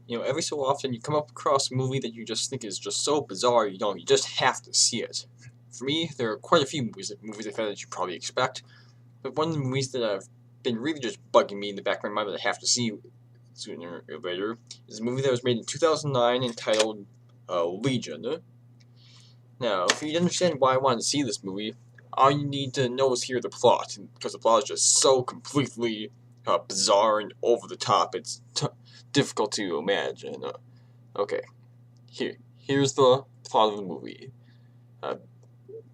Every so often you come up across a movie that you just think is just so bizarre, you just have to see it. For me, there are quite a few movies like that that you probably expect, but one of the movies that have been really just bugging me in the back of my mind that I have to see sooner or later is a movie that was made in 2009 entitled Legion. Now, if you understand why I wanted to see this movie, all you need to know is hear the plot, because the plot is just so completely bizarre and over the top. It's difficult to imagine. Okay, here's the plot of the movie. Uh,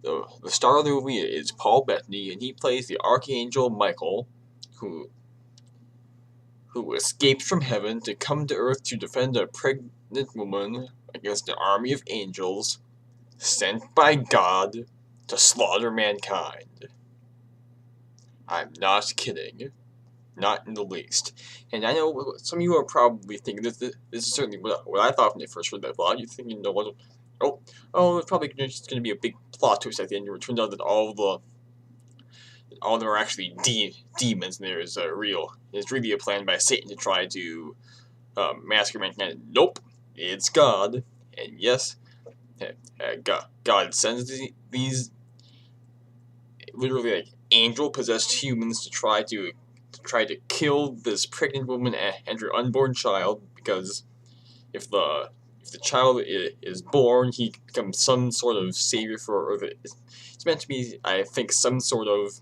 the star of the movie is Paul Bettany, and he plays the Archangel Michael, who escaped from heaven to come to Earth to defend a pregnant woman against an army of angels sent by God to slaughter mankind. I'm not kidding. Not in the least. And I know some of you are probably thinking this is certainly what I thought when I first read that plot. You're thinking, it's probably just going to be a big plot twist at the end. It turns out that all of them are actually demons, and there is it's really a plan by Satan to try to massacre mankind. Nope, it's God, and yes, God sends these literally like angel-possessed humans to try to kill this pregnant woman and her unborn child, because if the child is born, he becomes some sort of savior for Earth. It's meant to be, I think, some sort of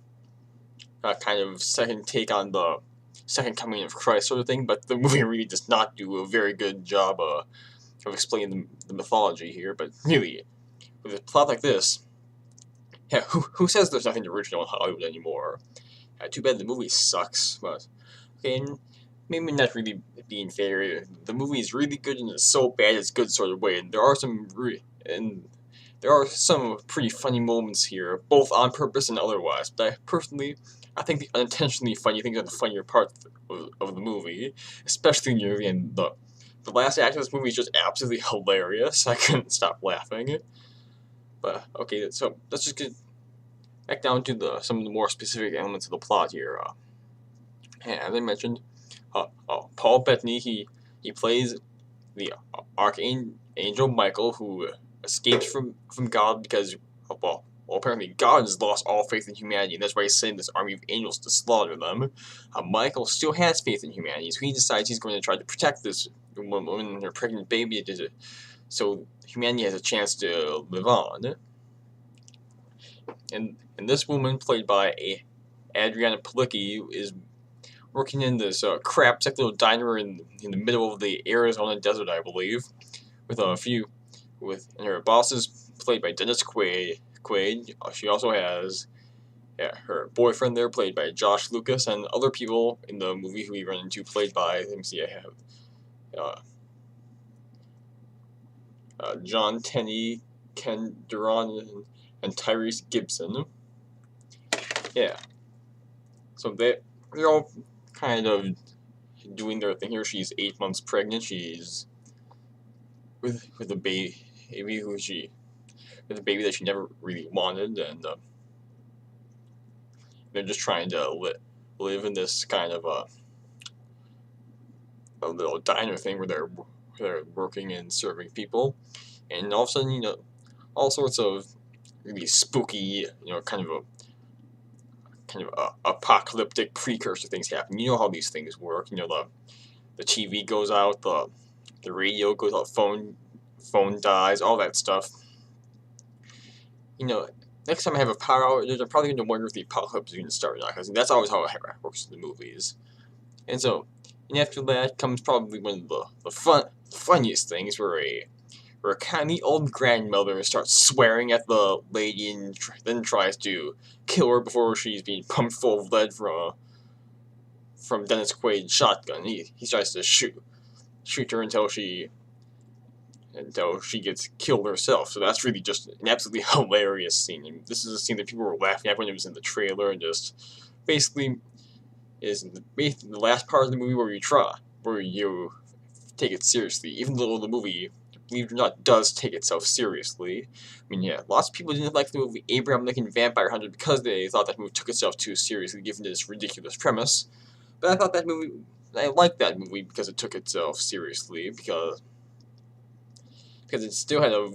kind of second take on the second coming of Christ sort of thing, but the movie really does not do a very good job of explaining the mythology here. But really, with a plot like this, yeah, who says there's nothing original in Hollywood anymore? Too bad the movie sucks, but okay, maybe not really being fair. The movie is really good in a so bad it's good sort of way, and there are some pretty funny moments here, both on purpose and otherwise. But I think the unintentionally funny things are the funnier part of the movie, especially near the end. The last act of this movie is just absolutely hilarious. I couldn't stop laughing. But okay, so let's just get back down to some of the more specific elements of the plot here. As I mentioned, Paul Bettany he plays the Archangel Michael, who escapes from God because apparently God has lost all faith in humanity, and that's why he's sending this army of angels to slaughter them. Michael still has faith in humanity, so he decides he's going to try to protect this woman and her pregnant baby, so humanity has a chance to live on. And this woman, played by Adrianne Palicki, is working in this crap-sick little diner in the middle of the Arizona desert, I believe, with her bosses played by Dennis Quaid. She also has her boyfriend there, played by Josh Lucas, and other people in the movie who we run into, played by, let me see, I have John Tenney, Kevin Durand, and Tyrese Gibson. Yeah. So they're all kind of doing their thing here. She's 8 months pregnant. She's with a baby with a baby that she never really wanted, and they're just trying to live in this kind of a little diner thing where they're working and serving people, and all of a sudden, all sorts of really spooky, kind of apocalyptic precursor things happen. You know how these things work. The TV goes out, the radio goes out, phone dies, all that stuff. Next time I have a power outage, I'm probably going to wonder if the apocalypse is going to start or not, because that's always how it works in the movies. And so, and after that comes probably one of the funniest things, where a kindly old grandmother starts swearing at the lady and then tries to kill her before she's being pumped full of lead from Dennis Quaid's shotgun. He tries to shoot her until she gets killed herself. So that's really just an absolutely hilarious scene. And this is a scene that people were laughing at when it was in the trailer, and just basically is the last part of the movie where you take it seriously, even though the movie, believe it or not, does take itself seriously. I mean, yeah, lots of people didn't like the movie Abraham Lincoln Vampire Hunter because they thought that movie took itself too seriously, given its ridiculous premise. But I thought that movie I like that movie because it took itself seriously, because it still had a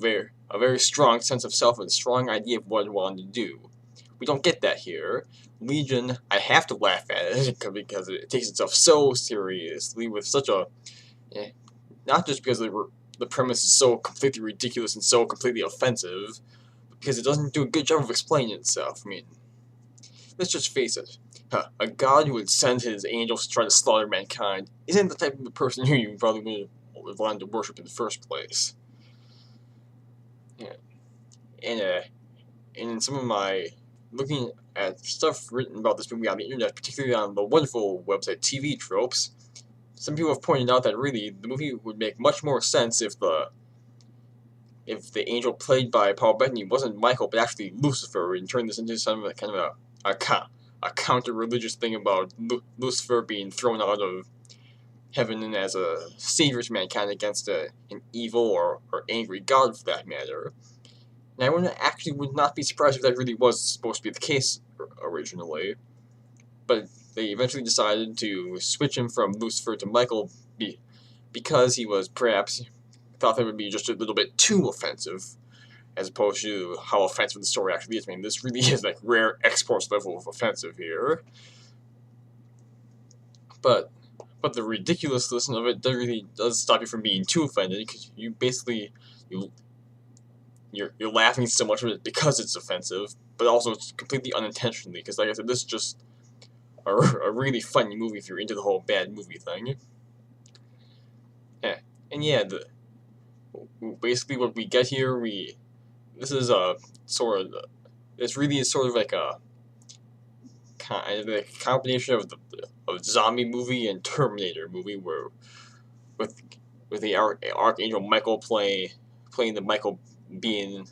very strong sense of self and a strong idea of what it wanted to do. We don't get that here. Legion, I have to laugh at it because it takes itself so seriously with such a, not just because the premise is so completely ridiculous and so completely offensive, but because it doesn't do a good job of explaining itself. I mean, let's just face it. A god who would send his angels to try to slaughter mankind isn't the type of person who you probably would have wanted to worship in the first place. Yeah. And in some of my looking at stuff written about this movie on the internet, particularly on the wonderful website TV Tropes, some people have pointed out that really the movie would make much more sense if the angel played by Paul Bettany wasn't Michael but actually Lucifer, and turned this into some kind of a counter-religious thing about Lucifer being thrown out of heaven as a savior to mankind against an evil or angry god, for that matter. And I would not be surprised if that really was supposed to be the case originally. But they eventually decided to switch him from Lucifer to Michael because he was perhaps thought that would be just a little bit too offensive, as opposed to how offensive the story actually is. I mean, this really is like rare X-Force level of offensive here. But the ridiculousness of it really does stop you from being too offended, because you basically you're laughing so much of it because it's offensive, but also it's completely unintentionally. Because like I said, this is just a really funny movie if you're into the whole bad movie thing. Yeah, and yeah, basically what we get here, this is a sort of, this really is sort of like a kind of a combination of of zombie movie and Terminator movie, where with the Archangel Michael playing the Michael being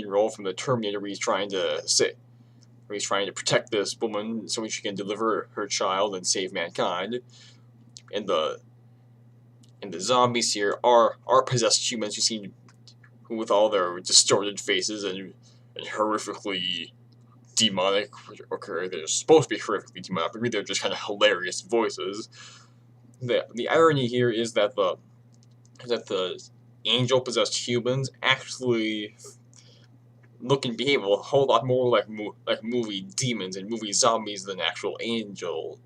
role from the Terminator, where he's trying to protect this woman so she can deliver her child and save mankind. And the zombies here are possessed humans who with all their distorted faces and horrifically demonic, or they're supposed to be horrifically demonic, but really they're just kind of hilarious voices. The irony here is that the angel possessed humans actually look and behave a whole lot more like movie demons and movie zombies than actual angels.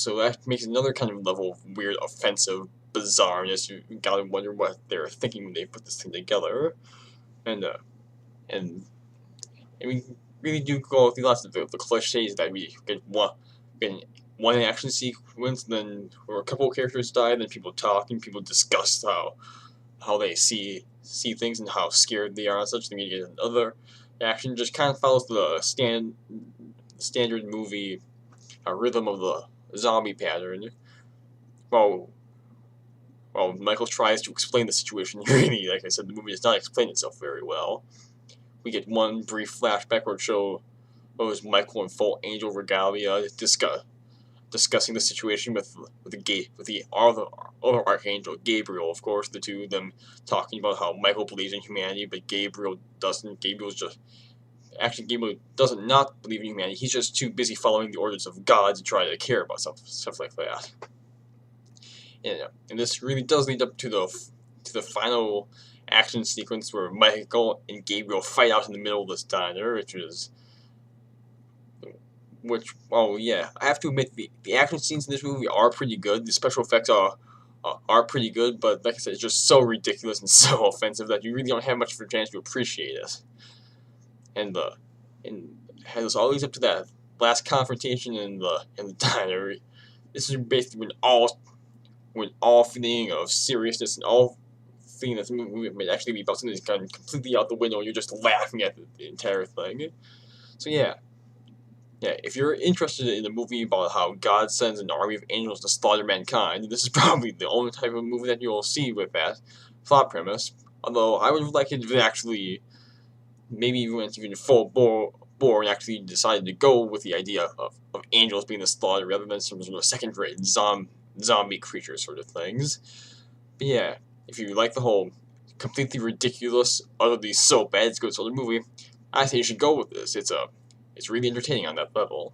So that makes another kind of level of weird, offensive bizarreness. You gotta wonder what they're thinking when they put this thing together. And we really do go through lots of the cliches that we get one action sequence, then where a couple of characters die, then people talk and people discuss how they see things and how scared they are and such. Then you get another action, just kind of follows the standard movie rhythm of the zombie pattern. While Michael tries to explain the situation, really, like I said, the movie does not explain itself very well. We get one brief flashback where it shows Michael in full angel regalia discussing the situation with the other archangel, Gabriel, of course, the two of them talking about how Michael believes in humanity, but Gabriel doesn't. Gabriel doesn't not believe in humanity. He's just too busy following the orders of God to try to care about stuff like that. And this really does lead up to the final action sequence where Michael and Gabriel fight out in the middle of this diner, I have to admit, the action scenes in this movie are pretty good. The special effects are pretty good, but like I said, it's just so ridiculous and so offensive that you really don't have much of a chance to appreciate it. And has all leads up to that last confrontation in the diner. This is basically when all feeling of seriousness and all feeling that the movie might actually be about something that's gone completely out the window, and you're just laughing at the entire thing. So yeah, if you're interested in a movie about how God sends an army of angels to slaughter mankind, this is probably the only type of movie that you'll see with that plot premise. Although I would have liked it if it actually maybe went even full bore and actually decided to go with the idea of angels being the slaughter rather than some sort of second-rate zombie creature sort of things. But yeah, if you like the whole completely ridiculous, utterly so bad it's good sort of movie, I say you should go with this. It's really entertaining on that level.